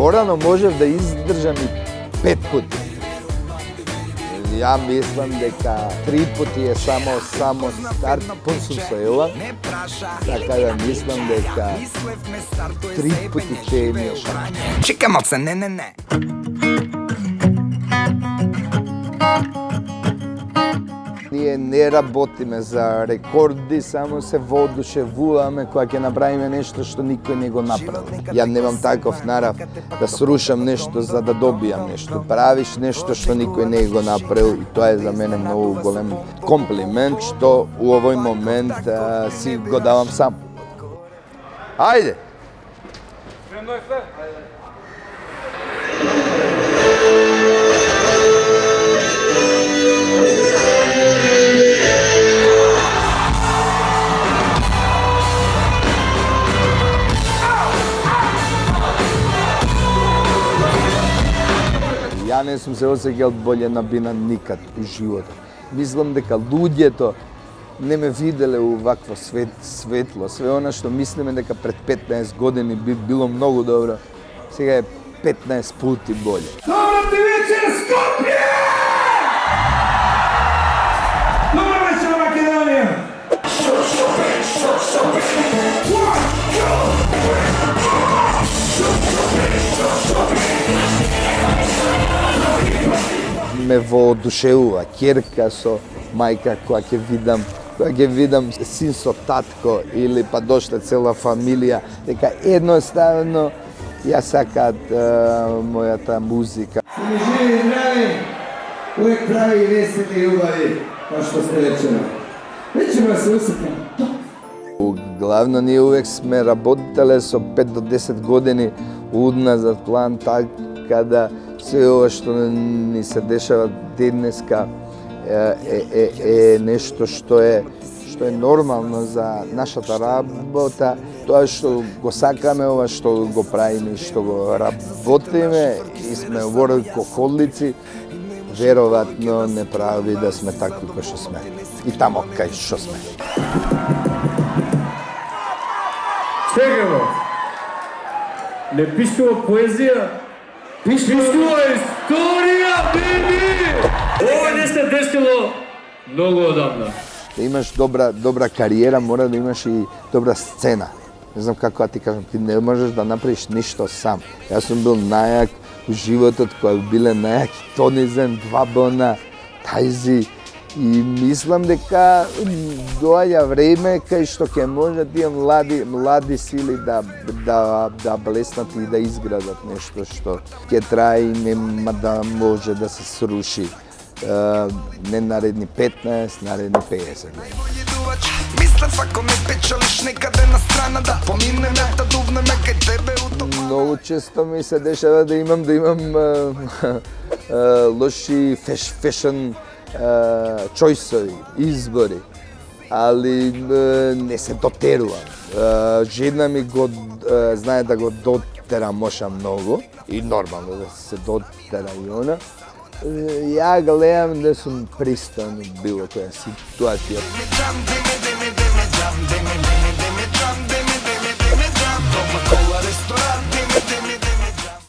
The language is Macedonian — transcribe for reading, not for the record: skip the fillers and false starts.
порано можев да издржам и 5 пути. Ја мислам дека 3 пути е само старт, пун сум со Ела, така да мислам дека 3 пути ќе ми е шанс. Чекамо се, не. Ние не работиме за рекорди, само се воодушевуваме кога ќе направиме нешто што никој не го направи. Ја немам таков нарав да срушам нешто за да добијам нешто. Правиш нешто што никој не го направил и тоа е за мене многу голем комплимент што у овој момент си го давам сам. Ајде! Spremno je sve? Ја не сум се осеќал боле на бина никад у животот. Мислам дека луѓето не ме виделе у вакво светло. Све она што мислиме дека пред 15 години би било многу добро, сега е 15 пути боле. Добра ти вечер, Скопје! Добра вечер, Македонија! Ме воодушевува ќерка со мајка која ќе видам син со татко или па дошла цела фамилија, дека едноставно ја сакаат мојата музика. Сме живи и здрави, uvek прави и весели и убави, kao што сте вечера. Вечера се усекам. Главно ние увек сме работеле со 5 до 10 години уназад план, така да се ова што ни се дешава денеска е нешто што е нормално за нашата работа. Тоа што го сакаме, ова што го правиме и што го работиме и сме воркохолици, веројатно не прави да сме такви кои што сме. И тамо кај што сме. Чекамо. Не пишува поезија, пишува историја, беби! Ова не се десило многу одамна. Да имаш добра кариера, мора да имаш и добра сцена. Не знам како да ти кажам, ти не можеш да направиш ништо сам. Јас сум бил најак у животот, кој биле најаки Тонизен, Двабона, Тајзи. И мислам дека доаѓа време кај што ќе може тие млади сили да блеснат и да изградат нешто што ќе трае и нема да може да се сруши. Не наредни 15, наредни 50 години. Мислам ако ме печалиш некаде на страна да поминеме да дувнеме кај тебе у тоа. Многу често ми се дешава да имам лоши фешн чојсови, избори, али не се дотерувам. Жена ми го знае да го дотера моша многу и нормално да се дотера и она. Ја гледам да сум пристоен у било која ситуација.